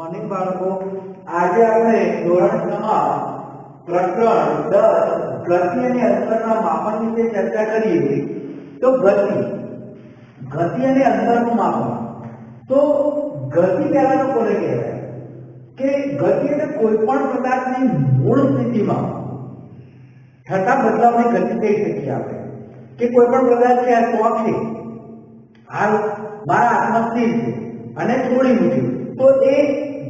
Morning બાળકો, આજે આપણે ધોરણ 6 પ્રકરણ 10 ગતિ અને અંતરના માપન વિશે ચર્ચા કરીએ. તો ગતિ અને અંતરનું માપન. તો ગતિ પહેલા તો કોને કહેવાય કે ગતિ એટલે કોઈ પણ પ્રકારની મૂળ સ્થિતિમાં થતા બદલાવને ગતિ કહી શકીએ આપણે. કે કોઈ પણ પ્રકાર છે, આ શોખ છે, હાલ મારા હાથમાં સ્થિર છે અને છોડી મૂક્યું, તો એ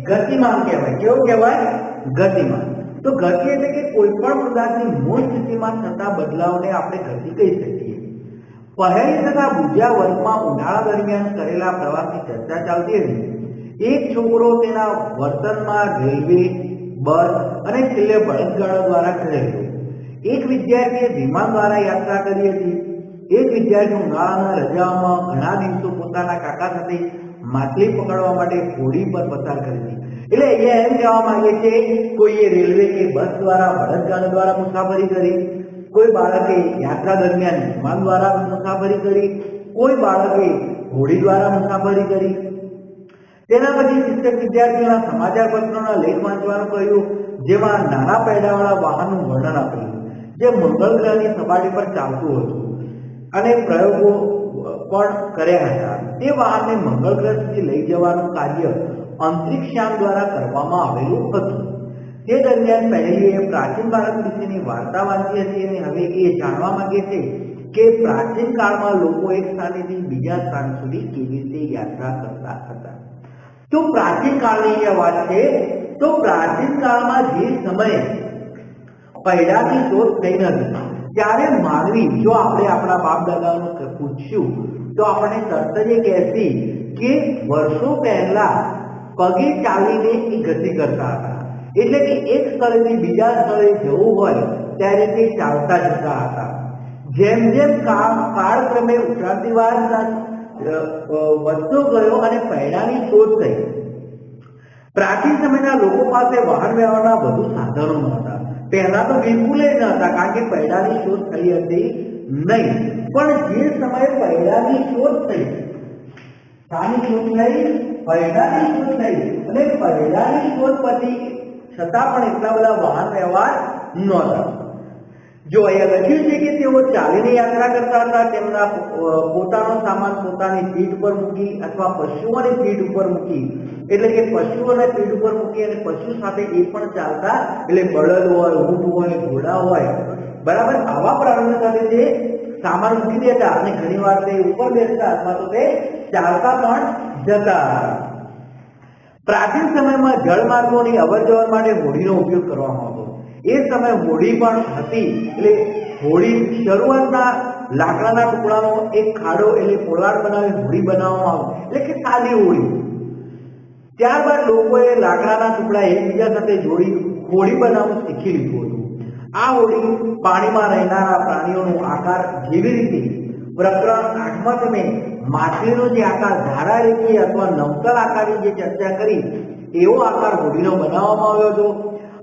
ગતિમાન કહેવાય. કેવું કહેવાય? ગતિમાન. તો ગતિ એટલે કે કોઈ પણ પદાર્થની મૂળ સ્થિતિમાં થતા બદલાવને આપણે ગતિ કહી શકીએ. પહેલી તથા બીજા વર્ગમાં ઉનાળા દરમિયાન કરેલા પ્રવાસની ચર્ચા ચાલતી હતી. એક છોકરો તેના વર્તનમાં રેલવે, બસ અને છેલ્લે બળદગાડા દ્વારા કરેલો. એક વિદ્યાર્થીએ વિમાન દ્વારા યાત્રા કરી હતી. એક વિદ્યાર્થી ઉનાળાના રજાઓમાં ઘણા દિવસો પોતાના કાકા સાથે માછલી પકડવા માટે હોડી પર પસાર કરી હતી. એટલે અહીંયા એમ કહેવા માંગે છે, કોઈએ રેલવે કે બસ દ્વારા, બળદગાડા દ્વારા મુસાફરી કરી, કોઈ બાળકે યાત્રા દરમિયાન વિમાન દ્વારા મુસાફરી કરી, કોઈ બાળકે હોડી દ્વારા મુસાફરી કરી. તેના પછી શિક્ષક વિદ્યાર્થીઓના સમાચાર પત્રોના લેખ વાંચવાનું કહ્યું, જેમાં નાના પૈડાવાળા વાહનનું વર્ણન આપ્યું જે મંગળ ગ્રહની સપાટી પર ચાલતું હતું અને પ્રયોગો પણ કર્યા હતા. તે વાહનને મંગળ ગ્રહ સુધી લઈ જવાનું કાર્ય અંતરિક્ષયાન દ્વારા કરવામાં આવેલું હતું. તે દરમિયાન પહેલીએ પ્રાચીન ભારત વિશેની વાર્તા વાંચી હતી અને હવે એ જાણવા માંગે છે કે પ્રાચીન કાળમાં લોકો એક સ્થાનેથી બીજા સ્થાન સુધી કેવી રીતે યાત્રા કરતા હતા. તો પ્રાચીન કાળની એ વાત છે. તો પ્રાચીન કાળમાં જે સમયે પૈડાની શોધ થઈ નથી ત્યારે માનવી, જો આપણે આપણા બાપ દાદાનું પૂછ્યું તો આપણે તરત જ કહેશી કે વર્ષો પહેલા પગે ચાલીને એ ગતિ કરતા હતા. એટલે કે એક સ્થળેથી બીજા સ્થળે જવું હોય ત્યારે તે ચાલતા જતા હતા. જેમ જેમ કાળક્રમે ઉત્ક્રાંતિવાદ વધતો ગયો અને પૈડાની શોધ થઈ, પ્રાચીન સમયના લોકો પાસે વાહન વ્યવહારના વધુ સાધનો નહોતા. પહેલા તો બિલકુલ ન હતા, કારણ કે પૈડાની શોધ થઈ હતી નહીં. પણ જે સમયે પૈડાની શોધ થઈ, શાની શોધ થઈ? પૈડાની શોધ થઈ. અને પૈડાની શોધ પછી છતાં પણ એટલા બધા વાહન વ્યવહાર નહોતા. જો અહીંયા લખ્યું છે કે તેઓ ચાલીને યાત્રા કરતા હતા. તેમના પોતાનો સામાન પોતાની પીઠ પર મૂકી અથવા પશુઓની પીઠ ઉપર મૂકી, એટલે કે પશુઓને પીઠ ઉપર મૂકી અને પશુ સાથે એ પણ ચાલતા, એટલે બળદ હોય, ઊંટ હોય, ઘોડા હોય, બરાબર, આવા પ્રાણીઓ સાથે તે સામાન મૂકી દેતા અને ઘણી વાર તે ઉપર બેસતા અથવા તો તે ચાલતા પણ જતા. પ્રાચીન સમયમાં જળમાર્ગોની અવરજવર માટે હોડીનો ઉપયોગ કરવામાં આવતો. એ સમયે હોડી પણ હતી. એટલે હોડી શરૂઆતના લાકડાના ટુકડાનો એક ખાડો એટલે પોલાણ બનાવી હોડી બનાવવામાં આવે, એટલે કે સાદી હોડી. ત્યારબાદ લોકોએ લાકડાના ટુકડા એકબીજા સાથે જોડી હોડી બનાવવું શીખી લીધું હતું. આ હોડી પાણીમાં રહેનારા પ્રાણીઓનો આકાર, જેવી રીતે પ્રકરણ 8માં તમે માછલીનો જે આકાર ધારારેખીય અથવા નવતલ આકારની જે ચર્ચા કરી, એવો આકાર હોડીનો બનાવવામાં આવ્યો હતો.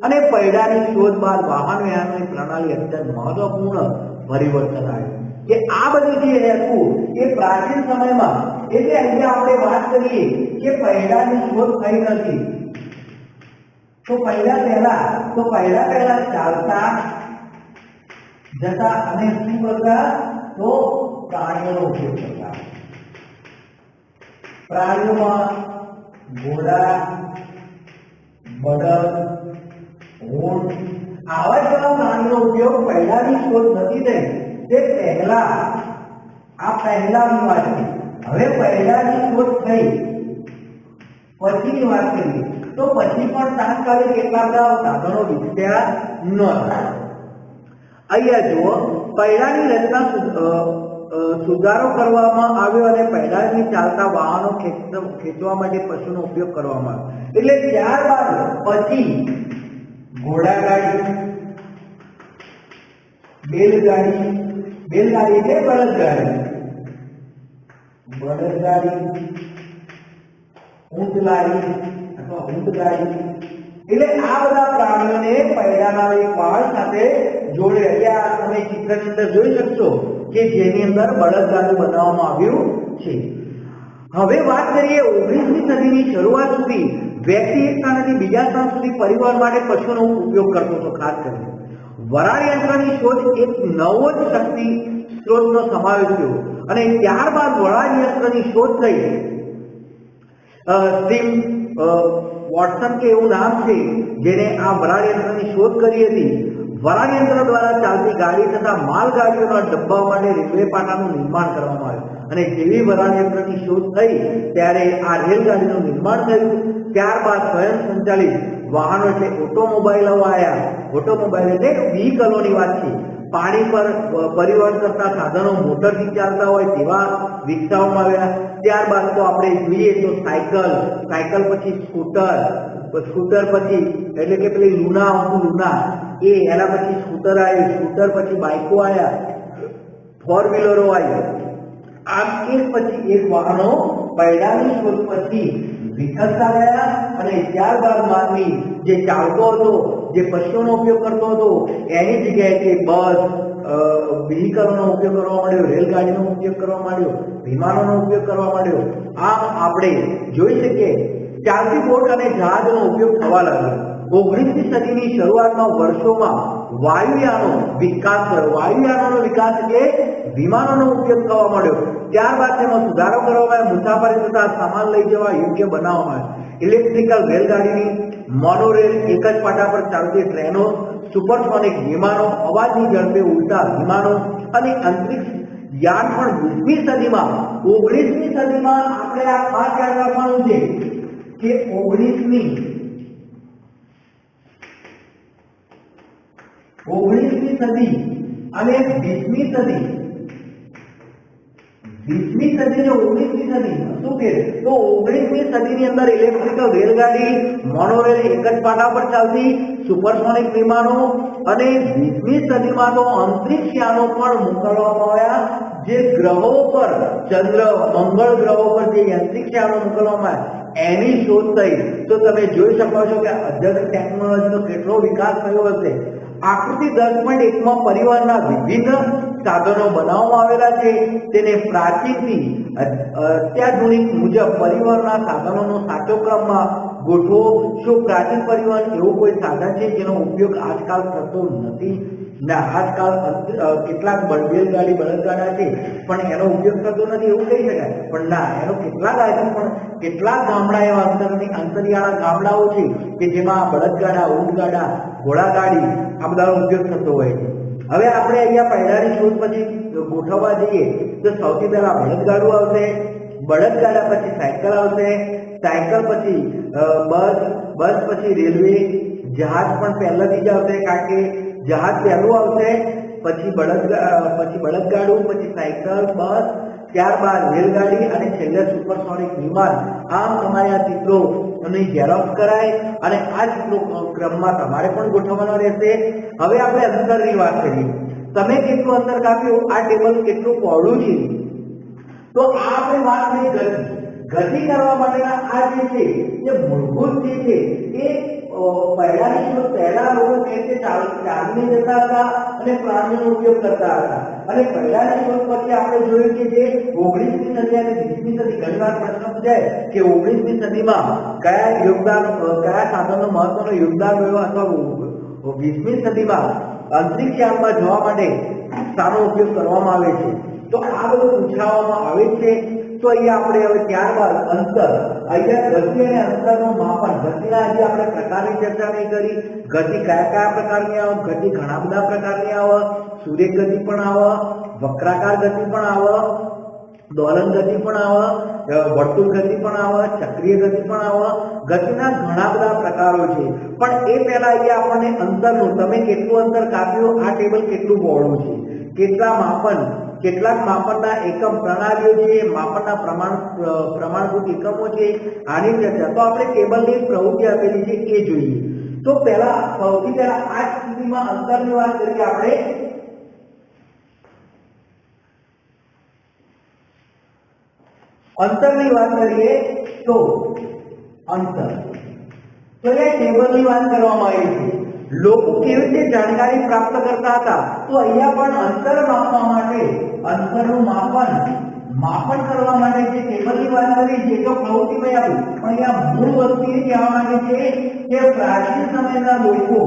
અને પૈડાની શોધ બાદ વાહન વ્યવહારની પ્રણાલી અત્યંત મહત્વપૂર્ણ પરિવર્તન આવ્યું. કે આ બધું જે હતું એ પ્રાચીન સમયમાં, એટલે અહીંયા આપણે વાત કરીએ કે પૈડાની શોધ થઈ નથી, તો પૈડા પહેલા ચાલતા જતા અને શું કરતા? તો પ્રાણીઓનો ઉપયોગ કરતા. પ્રાણીઓમાં ઘોડા, બળદ, ઊંટ, આવા જેવા પ્રાણીનો ઉપયોગ પૈડાની શોધ નથી થઈ તે પહેલા. આ પહેલાની વાત છે. હવે પૈડાની શોધ થઈ પછીની વાત કરીએ તો પછી પણ તાત્કાલિક કેટલા બધા સાધનો વિકસ્યા નહોતા. અહીંયા જુઓ, પૈડાની રચના સુધારો કરવામાં આવ્યો અને પૈડાની ચાલતા વાહનો ખેંચવા માટે પશુનો ઉપયોગ કરવામાં આવ્યો. એટલે ત્યારબાદ પછી ઘોડાગાડી, બેલગાડી એટલે બળદગાડી, ઊંટલારી અથવા ઊંટગાડી, એટલે આ બધા પ્રાણીઓને પૈડાના એક વાહન સાથે જોડે. અહીંયા તમે ચિત્રની અંદર જોઈ શકશો કે જેની અંદર બળદગાડું બનાવવામાં આવ્યું છે. હવે વાત કરીએ 19મી સદીની શરૂઆત સુધી વ્યક્તિ એક સ્થાનેથી બીજા સ્થાન સુધી પરિવહન માટે પશુનો ઉપયોગ કરતો હતો. ખાસ કરીને વરાળ યંત્રની શોધ એક નવો જ શક્તિ સ્ત્રોતનો સમાવેશ થયો અને ત્યારબાદ વરાળ યંત્રની શોધ થઈ. સ્ટીમ વોટસન કે એવું નામ છે જેને આ વરાળ યંત્રની શોધ કરી હતી. વરાળ યંત્ર દ્વારા ચાલતી ગાડી તથા માલગાડીઓના ડબ્બા માટે રેલવે પાટાનું નિર્માણ કરવામાં આવ્યું અને જેવી વરાળ યંત્રની શોધ થઈ ત્યારે આ રેલગાડીનું નિર્માણ થયું. ત્યારબાદ સ્વયં સંચાલિત વાહનો એટલે ઓટોમોબાઈલો આવ્યા. ઓટોમોબાઈલ એટલે વ્હીકલોની વાત છે. પાણી પર પરિવહન કરતા સાધનો મોટરથી ચાલતા હોય તેવા વિકસાવવામાં આવ્યા. ત્યારબાદ તો આપણે જોઈએ તો સાયકલ પછી સ્કૂટર પછી એટલે કે પેલી લુના એના પછી સ્કૂટર આવ્યું. સ્કૂટર પછી બાઇકો આવ્યા, 4 વ્હીલરો આવ્યા. આમ એક પછી એક વાહનો પૈડાની શોધ પછી વિકસતા ગયા અને ત્યારબાદ માનવી જે ચાલતો હતો, જે પશુઓનો ઉપયોગ કરતો હતો, એની જગ્યાએ બસ વ્હીકલનો ઉપયોગ કરવા માંડ્યો, રેલગાડીનો ઉપયોગ કરવા માંડ્યો, વિમાનોનો ઉપયોગ કરવા માંડ્યો. આમ આપણે જોઈ શકીએ ચાલતી બોટ અને જહાજનો ઉપયોગ થવા લાગ્યો. 19મી સદીની શરૂઆતમાં વર્ષોમાં વાયુયાનોનો વિકાસ એટલે વિમાનોનો ઉપયોગ થવા માંડ્યો. ત્યારબાદ તેમાં સુધારો કરવામાં આવ્યો. મુસાફરી તથા સામાન લઈ જવા યોગ્ય બનાવવામાં આવ્યો. ઇલેક્ટ્રિકલ રેલગાડીની, મોનોરેલ, એક જ પાટા પર ચાલતી ટ્રેનો, સુપરસોનિક વિમાનો, અવાજની ઝડપે ઉડતા વિમાનો અને અંતરિક્ષ યાન પણ 19મી સદીમાં આપણે આ ખાસ યાદ રાખવાનું છે કે 19મી સદી અને 20મી સદી 20મી સદી ને 19મી સદી શું કે તો 19મી સદીની અંદર ઇલેક્ટ્રિકલ રેલગાડી, મોનોરેલ, એક જ પાટા પર ચાલતી સુપરસોનિક વિમાનો અને 20મી સદીમાં તો અંતરિક્ષ યાનો પણ મોકલવામાં આવ્યા. જે ગ્રહો પર ચંદ્ર, મંગળ ગ્રહો પર જે અંતરિક્ષ યાનો મોકલવામાં આવ્યા એની શોધ થઈ. તો તમે જોઈ શકો છો કે આધુનિક ટેકનોલોજીનો કેટલો વિકાસ થયો હશે. આકૃતિ 10.1 માં પરિવહનના વિભિન્ન સાધનો બનાવવામાં આવેલા છે. તેને પ્રાચીનથી અત્યાધુનિક મુજબ પરિવહનના સાધનોનો સાચો ક્રમમાં ગોઠવો. શું પ્રાચીન પરિવહન એવું કોઈ સાધન છે જેનો ઉપયોગ આજકાલ થતો નથી? ના, આજકાલ કેટલાક બળદગાડા છે પણ એનો ઉપયોગ થતો નથી એવું કહી શકાય. પણ ના, એનો કેટલાક ગામડા એવા અંતરિયાળા ગામડાઓ છે કે જેમાં બળદગાડા, ઊંટગાડા, ઘોડાગાડી આ બધાનો ઉપયોગ થતો હોય છે. હવે આપણે અહીંયા પૈડાની શોધ પછી ગોઠવવા જઈએ તો સૌથી પહેલા બળદગાડું આવશે, બળદગાડા પછી સાયકલ આવશે, સાયકલ પછી બસ પછી રેલવે, જહાજ પણ પહેલાથી જ આવશે કારણ કે જહાજ પહેલું આવશે, પછી બળદગાડું, પછી સાયકલ, બસ, ત્યારબાદ રેલગાડી અને છેલ્લે સુપરસોનિક વિમાન. આમ તમારે આ ચિત્રો ની ઝેરોક્ષ કરાય અને આ ચિત્રો ક્રમમાં તમારે પણ ગોઠવવાના રહેશે. હવે આપણે અંતરની વાત કરીએ. તમે કેટલું અંતર કાપ્યું, આ ટેબલ કેટલું પહોળું છે, તો આ આપણે વાત કરી ગતિ કરવા માટેના આ જે છે એ મૂળભૂત જે છે એ પહેલાની શોધ પહેલા લોકો કેવી ચાલીને જતા હતા અને પ્રાણીનો ઉપયોગ કરતા હતા. અને પહેલાની શોધ પછી આપણે જોયું કે જે 19મી સદી અને 20મી સદી, ઘણીવાર પ્રશ્ન પૂછાય કે 19મી સદીમાં કયા સાધનનો મહત્વનો યોગદાન રહ્યો અથવા 20મી સદીમાં અંતરિક્ષ યાનમાં જવા માટે શાનો ઉપયોગ કરવામાં આવે છે. તો આ બધું પૂછવામાં આવે છે. તો અહીંયા આપણે હવે ત્યારબાદ અહીંયા ગતિ અને અંતરનું માપન. ગતિના આજે આપણે પ્રકારની ચર્ચા નહીં કરી. ગતિ કયા પ્રકારની આવે? ગતિ ઘણા બધા પ્રકારની આવે. સૂર્ય ગતિ પણ આવે, વક્રાકાર ગતિ પણ આવે, દોલન ગતિ પણ આવે, વર્તુળ ગતિ પણ આવે, ચક્રીય ગતિ પણ આવે. ગતિના ઘણા બધા પ્રકારો છે. પણ એ પહેલા અહીંયા આપણને અંતરનું, તમે કેટલું અંતર કાપ્યું, આ ટેબલ કેટલું પહોળું છે, કેટલાક માપનના એકમ પ્રણાલીઓ છે, માપનના પ્રમાણભૂત એકમો છે, આની ચર્ચા. તો આપણે ટેબલની પ્રવૃત્તિ આપેલી છે એ જોઈએ. તો સૌથી પહેલા આ સ્થિતિમાં અંતરની વાત કરીએ આપણે. અંતરની વાત કરીએ તો અંતર તો એ ટેબલની વાત કરવામાં આવી છે. લોકો કેવી રીતે જાણકારી પ્રાપ્ત કરતા હતા? તો અહીંયા પણ અંતર માપવા માટે અંતરનું માપન માપન કરવા માટે જે ટેબલની વાત કરી છે તો પ્રવૃત્તિમાં આપ્યું, પણ અહીંયા મૂળ વસ્તુ એ કહેવા માંગે છે કે પ્રાચીન સમયના લોકો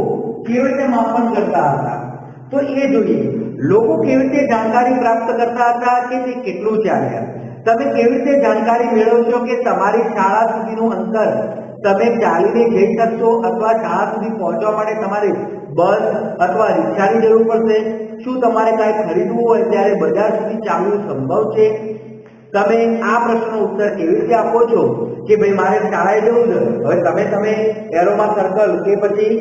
કેવી રીતે માપન કરતા હતા. તો એ જોઈએ લોકો કેવી રીતે જાણકારી પ્રાપ્ત કરતા હતા કે તે કેટલું ચાલ્યા. તમે કેવી રીતે જાણકારી મેળવશો કે તમારી શાળા સુધીનું અંતર તમે ચાલીને જઈ શકશો અથવા શાળા સુધી પહોંચવા માટે તમારે બસ અથવા રિક્ષાની જરૂર પડશે? શું તમારે કાંઈ ખરીદવું હોય ત્યારે બજાર સુધી ચાલવું સંભવ છે? તમે આ પ્રશ્નનો ઉત્તર કેવી રીતે આપો છો કે ભાઈ મારે શાળાએ જવું છે? હવે તમે એરોમા સર્કલ કે પછી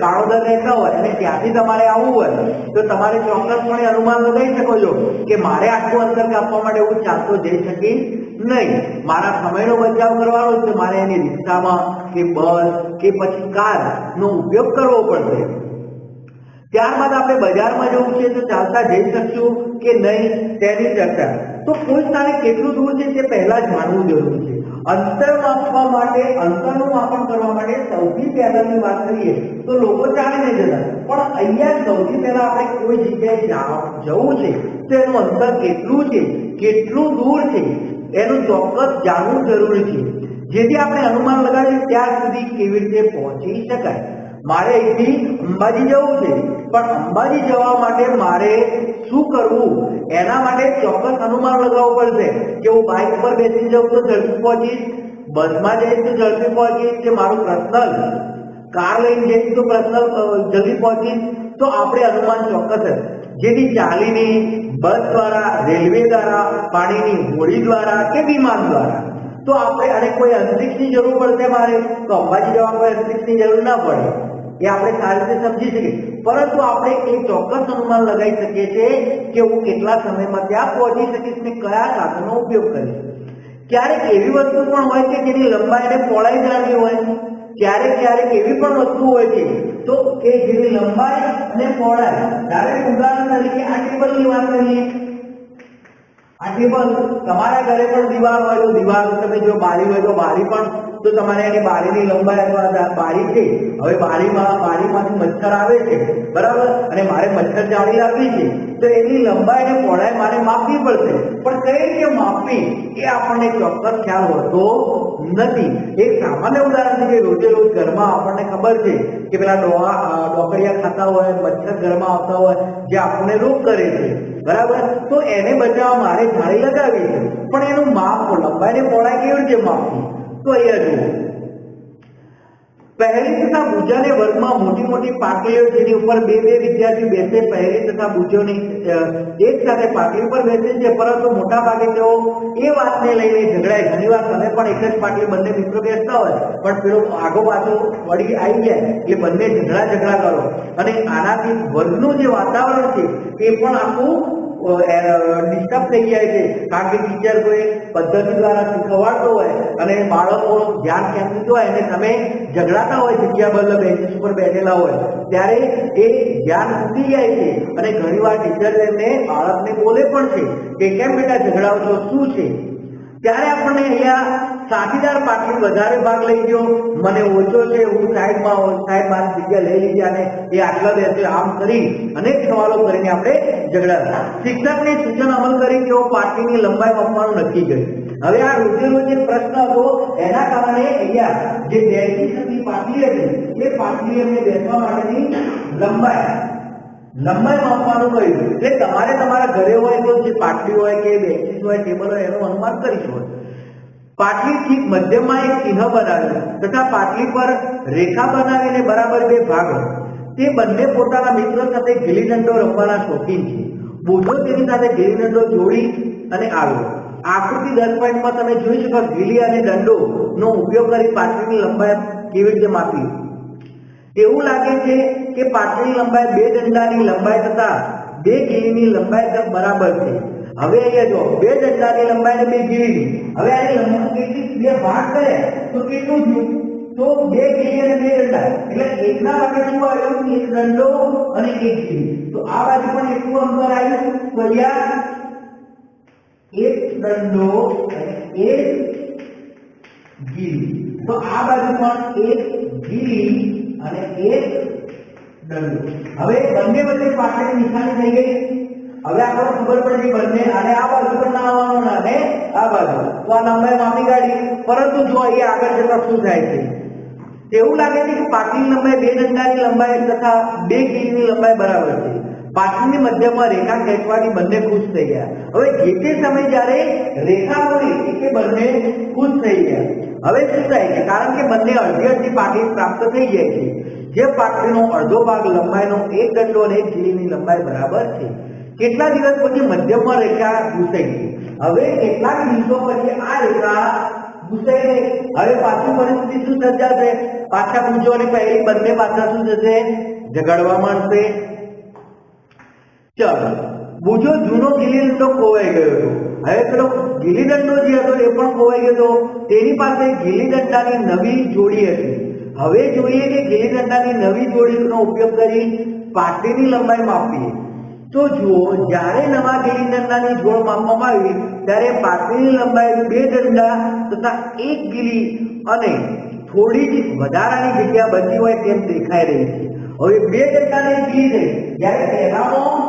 કાણોદર રહેતા હોય અને ત્યાંથી તમારે આવવું હોય તો તમારે ચોક્કસપણે અનુમાન લગાવી શકો છો કે મારે આટલું અંતર કાપવા માટે હું ચાલતો જઈ શકીશ નહીં. મારા સમયનો બચાવ કરવાનો છે, મારે એની રિક્ષામાં કે બસ કે પછી કારનો ઉપયોગ કરવો પડશે. ત્યારબાદ આપણે બજારમાં જવું છે તો ચાલતા જઈ શકશું કે નહીં તેની ચર્ચા. તો કોઈ સ્થાને કેટલું દૂર છે તે પહેલા જાણવું જરૂરી છે. અંતર માપવા માટે, અંતરનું માપન કરવા માટે સૌથી પહેલાની વાત કરીએ તો લોકો ચાલીને જતા, પણ અહીંયા સૌથી પહેલા આપણે કોઈ જગ્યાએ જવું છે તો એનું અંતર કેટલું છે, કેટલું દૂર છે એનું ચોક્કસ જાણવું જરૂરી છે, જેથી આપણે અનુમાન લગાવીએ ત્યાં સુધી કેવી રીતે પહોંચી શકાય. મારે અહીંથી અંબાજી જવું છે, પણ અંબાજી જવા માટે મારે શું કરવું એના માટે ચોક્કસ અનુમાન લગાવવું પડશે કે હું બાઇક પર બેસી જાઉં તો ઝડપી પહોંચીશ, બસમાં જઈશ તો ઝડપી પહોંચીશ, કે મારું પર્સનલ કાર લઈને જઈશ તો પર્સનલ જલ્દી પહોંચીશ. તો આપણે અનુમાન ચોક્કસ જેથી ચાલીને, બસ દ્વારા, રેલવે દ્વારા, પાણીની હોડી દ્વારા કે વિમાન દ્વારા. તો આપણે અને કોઈ અંતરિક્ષની જરૂર પડશે મારે તો અંબાજી જવા કોઈ અંતરિક્ષની જરૂર ના પડે, એ આપણે સારી રીતે સમજી શકીએ. પરંતુ આપણે એ ચોક્કસ અનુમાન લગાવી શકીએ છીએ કે હું કેટલા સમયમાં ત્યાં પહોંચી શકીશ ને કયા સાધનનો ઉપયોગ કરીશ. ક્યારેક એવી વસ્તુ પણ હોય કે જેની લંબાઈ અને પહોળાઈ જાણવી હોય, ક્યારેક એવી પણ વસ્તુ હોય છે તો કે જેની લંબાઈ અને પહોળાઈ, ધારો ઉદાહરણ તરીકે આ ટેબલની વાત કરીએ. આ ટેબલ તમારા ઘરે પણ દીવાલ હોય તો દીવાલ, તમે જો બારી હોય તો બારી પણ, તો તમારે એની બારીની લંબાઈ અથવા બારી છે, હવે બારીમાંથી મચ્છર આવે છે બરાબર, અને મારે મચ્છર જાળી રાખવી છે તો એની લંબાઈ અને પહોળાઈ મારે માપવી પડશે. પણ કઈ રીતે માપવી એ આપણને ચોક્કસ ખ્યાલ હોતો નથી. એક સામાન્ય ઉદાહરણ છે કે રોજે રોજ ઘરમાં આપણને ખબર છે કે પેલા ડોકરિયા ખાતા હોય, મચ્છર ઘરમાં આવતા હોય જે આપણને રોગ કરે છે બરાબર, તો એને બચાવવા મારે જાળી લગાવી છે, પણ એનું માપ, લંબાઈ ને પહોળાઈ કેવી રીતે માપવી? તો અહીંયા જુઓ, પહેલી તથા બીજાને વર્ગમાં મોટી મોટી પાટલીઓ જેની ઉપર બે વિદ્યાર્થીઓ બેસે, પહેલી તથા બીજોની એક સાથે પાટલી પર બેસે છે, પરંતુ મોટા ભાગે તેઓ એ વાતને લઈને ઝઘડાય. ઘણીવાર તમે પણ એક જ પાટલી બંને મિત્રો બેસતા હોય પણ પેલો આગો પાછો વળી આવી જાય એટલે બંને ઝઘડા કરો, અને આનાથી વર્ગનું જે વાતાવરણ છે એ પણ આખું ડિસ્ટર્બ થઈ જાય છે. કારણ કે ટીચર કોઈ પદ્ધતિ દ્વારા શીખવાડતો હોય અને બાળકોનું ધ્યાન કેન્દ્રિત હોય અને તમે ઝઘડાતા હોય જગ્યા બદલે બેન્ચીસ ઉપર બેઠેલા હોય ત્યારે એ ધ્યાન તૂટી જાય છે, અને ઘણીવાર ટીચર એમને બાળકને બોલે પણ છે કે કેમ બેટા ઝઘડાઓ છો, શું છે? ત્યારે આપણને અહીંયા સાથીદાર પાટલી વધારે ભાગ લઈ ગયો, મને ઓછો છે, હું સાહેબમાં, સાહેબ મારી જગ્યા લઈ લીધી અને એ આટલા બેસે, આમ કરી અનેક સવાલો કરીને આપણે ઝઘડા. શિક્ષકને સૂચન અમલ કરી તેઓ પાટલીની લંબાઈ માપવાનું નક્કી કર્યું. હવે આ રોજે રોજ એક પ્રશ્ન હતો, એના કારણે અહીંયા જે બેસી હતી પાટલી હતી એ પાટલી એમને બેસવા માટેની લંબાઈ માપવાનું કહ્યું. એટલે તમારે તમારા ઘરે હોય તો જે પાટલી હોય કે બેન્ચીસ હોય, ટેબલ હોય એનું અનુમાન કરી શકો. પાટલી ઠીક મધ્યમાં એક ચિહ્ન બનાવ્યું તથા પાટલી પર રેખા બનાવીને બરાબર બે ભાગ. તે બંને પોતાના મિત્રો સાથે ગિલ્લી દંડો રમવાના શોખીન છે. બોજો તેની સાથે ગિલ્લી દંડો જોડી અને આવ્યો. આકૃતિ 10 પોઈન્ટમાં તમે જોઈ શકો ગિલ્લી અને દંડો નો ઉપયોગ કરી પાટલીની લંબાઈ કેવી રીતે માપી. એવું લાગે છે કે પાટલીની લંબાઈ બે દંડાની લંબાઈ તથા બે ગિલ્લીની લંબાઈ બરાબર છે. હવે અહીંયા જો બે દંડાની લંબાઈ અને બે ગિલ્લીની, હવે આની લંબાઈ બે ભાગ કરે તો કેટલું થયું? તો બે ગિલ્લી અને બે દંડા, એટલે એકના ભાગે શું આવ્યું? એક દંડો અને એક ગિલ્લી. તો આ બાજુ પણ એટલું અંતર આવ્યું, તો અહીંયા એક દંડો અને એક ગિલ્લી. તો આ બાજુ પણ એક ગિલ્લી અને એક દંડો. હવે બંને વચ્ચે પાટલીની નિશાની થઈ ગઈ. હવે આપણે ખબર પડી બંને આને આ બાજુ પર ના આવવાનું અને આ બાજુ, તો આ લંબાઈ માપી કાઢી. પરંતુ જો એ આગળ જતા શું થાય છે, એવું લાગે છે કે પાટલીની લંબાઈ બે દંડાની લંબાઈ તથા બે ગીલીની લંબાઈ બરાબર છે. પાટલીની મધ્યમાં રેખા ખેંચવાથી બંને ખુશ થઈ ગયા. હવે જે તે સમય જ્યારે રેખા મળી કે બંને ખુશ થઈ ગયા. હવે શું થાય છે, કારણ કે બંને અડધી અડધી પાટલી પ્રાપ્ત થઈ જાય છે. જે પાટલીનો અડધો ભાગ લંબાઈનો એક દંડો અને એક ગીલીની લંબાઈ બરાબર છે. કેટલા દિવસ પછી મધ્યમાં રેખા ઘૂસાઈ ગઈ. હવે કેટલાક દિવસો પછી આ રેખા ઘૂસાઈ ગઈ. હવે પાછી પરિસ્થિતિ શું સર્જાશે, પાછા પૂછો અને પહેલી બંને પાછા શું થશે, ઝઘડવા માંડશે. ચાલો બુજો જૂનો ગીલી દંડો ખોવાઈ ગયો હતો. હવે પેલો ગીલી દંડો જે હતો એ પણ ખોવાઈ ગયો હતો. તેની પાસે ગીલી દંડાની નવી જોડી હતી. હવે જોઈએ કે ગીલી દંડાની નવી જોડીનો ઉપયોગ કરી પાટલીની લંબાઈ માપીએ. તો જુઓ, જ્યારે નવા ગીલી દંડાની જોડ માપવામાં આવી ત્યારે પાટલીની લંબાઈ બે દંડા તથા એક ગીલી અને થોડી જ વધારાની જગ્યા બચી હોય તેમ દેખાઈ રહી છે. હવે બે દંડાને ગીલી થઈ, જ્યારે પહેલામાં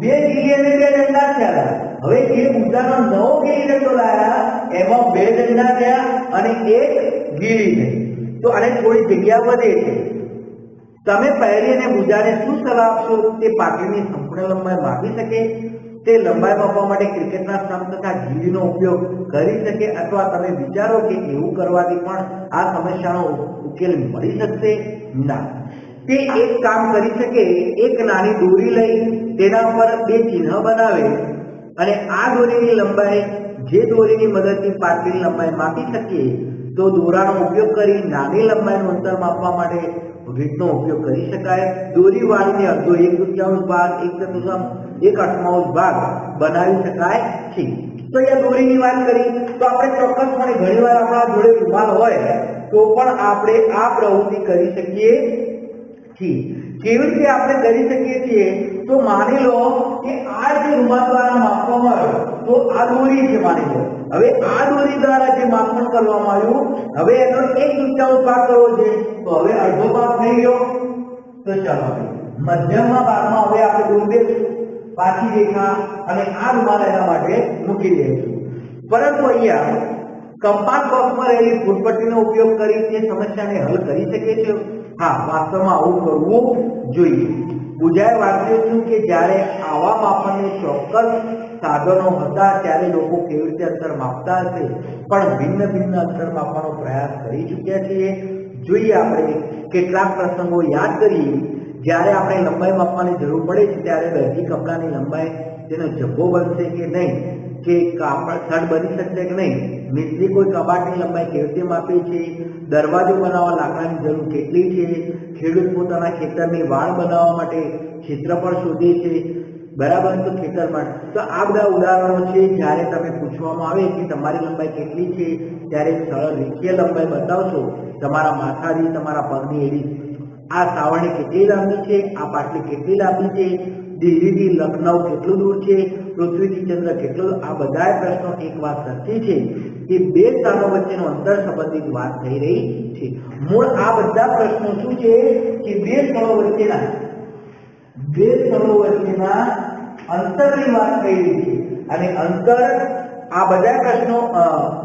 બે ગીલી અને બે દંડા થયા. હવે જે બુજાનો નવો ગીલી દંડો લાયા એમાં બે દંડા થયા અને એક ગીલી થઈ. તો આને થોડી જગ્યા વધે છે. તમે પહેરી અને બુજાને શું સલાહ આપશો તે પાટલીની સંપૂર્ણ લંબાઈ માપી શકે, તે લંબાઈ માપવા માટે ક્રિકેટના સ્ટમ્પ તથા ગીલીનો ઉપયોગ કરી શકે, અથવા તમે વિચારો કે એવું કરવાથી પણ આ સમસ્યાનો ઉકેલ મળી શકશે? ના. તે એક કામ કરી શકે, એક નાની દોરી લઈ તેના પર બે ચિહ્ન બનાવે અને આ દોરીની લંબાઈ, જે દોરીની મદદથી પાટલીની લંબાઈ માપી શકીએ, તો દોરાનો ઉપયોગ કરી નાની લંબાઈનું અંતર માપવા માટે રીતનો ઉપયોગ કરી શકાય. દોરી વાળીને અડધો એક તૃતીયાંશ ભાગ, એક ચતુર્થાંશ, એક અઠમાંશ ભાગ બનાવી શકાય છે. તો અહીંયા દોરીની વાત કરી તો આપણે ચોક્કસપણે ઘણીવાર આપણા જોડે રૂમાલ હોય તો પણ આપણે આ પ્રવૃત્તિ કરી શકીએ છીએ. કેવી રીતે આપણે કરી શકીએ છીએ, તો માની લો કે આ જે રૂમાલ દ્વારા માપવામાં આવ્યો તો આ દોરી છે માની લો. હવે આ દોરી દ્વારા જે માપન કરવામાં આવ્યું, હવે એનો એક તૃતીયાંશ ભાગ કરવો છે, તો હવે અડધો ભાગ થઈ ગયો. તો ચાલો મધ્યમના ભાગમાં હવે આપણે દોરી દઈશું પાછી રેખા અને આ રૂમાલ એના માટે મૂકી દઈશું. પરંતુ અહીંયા કંપાસ બોક્સમાં રહેલી ફૂટપટ્ટીનો ઉપયોગ કરી તે સમસ્યાને હલ કરી શકે છે? હા, વાસ્તવમાં આવું કરવું જોઈએ. બુજાએ વાંચ્યું હતું કે જ્યારે આવા માપનને ચોક્કસ સાધનો હતા ત્યારે લોકો કેવી રીતે અંતર માપતા હશે, પણ ભિન્ન ભિન્ન અંતર માપવાનો પ્રયાસ કરી ચૂક્યા છીએ. જોઈએ આપણે કેટલાક પ્રસંગો યાદ કરીએ. જ્યારે આપણે લંબાઈ માપવાની જરૂર પડે છે ત્યારે દરજી કપડાની લંબાઈ તેનો જબ્બો બનશે કે નહીં, કે કાપડ શર્ટ બની શકશે કે નહીં, મિસ્ત્રી કોઈ કબાટની લંબાઈ કેવી રીતે માપે છે, દરવાજો બનાવવા લાકડાની જરૂર કેટલી છે, ખેડૂત પોતાના ખેતરની વાડ બનાવવા માટે ક્ષેત્રફળ શોધે છે, બરાબર, તો ખેતરમાં. તો આ બધા ઉદાહરણો છે. જ્યારે તમે પૂછવામાં આવે કે તમારી લંબાઈ કેટલી છે ત્યારે સરળ રેખીય લંબાઈ બતાવશો. તમારા માથાથી તમારા પગની એડી, આ સાવરણી કેટલી લાંબી છે, આ પાટલી કેટલી લાંબી છે, દિલ્હીથી લખનઉ કેટલું દૂર છે, પૃથ્વીથી ચંદ્ર કેટલું, આ બધા પ્રશ્નો એક વાત સાચી છે કે બે સ્થાનો વચ્ચેનો અંતર સંબંધિત વાત થઈ રહી છે. મૂળ આ બધા પ્રશ્નો શું છે કે બે સ્થળો વચ્ચેના અંતરની વાત થઈ રહી છે. અને અંતર, આ બધા પ્રશ્નો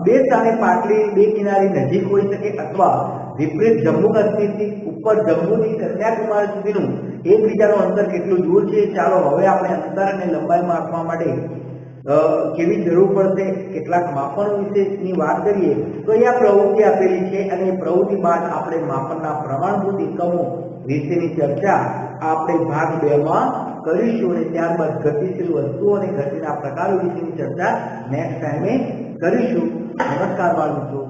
બે સ્થાને પાટલી બે કિનારી નજીક હોઈ શકે અથવા વિપરીત જમ્મુ કાશ્મીરથી ઉપર જમ્મુથી કન્યાકુમારી સુધીનું એકબીજાનું અંતર કેટલું દૂર છે. ચાલો હવે આપણે અંતર અને લંબાઈ માપવા માટે કેવી જરૂર પડશે, કેટલાક માપનો વિશેની વાત કરીએ. તો અહીંયા પ્રવૃત્તિ આપેલી છે અને એ પ્રવૃત્તિ બાદ આપણે માપનના પ્રમાણભૂત એકમો વિશેની ચર્ચા આપણે ભાગ 2 માં કરીશું અને ત્યારબાદ ગતિશીલ વસ્તુઓ અને ગતિના પ્રકારો વિશેની ચર્ચા નેક્સ્ટ ટાઈમે કરીશું. નમસ્કાર બાળ મિત્રો.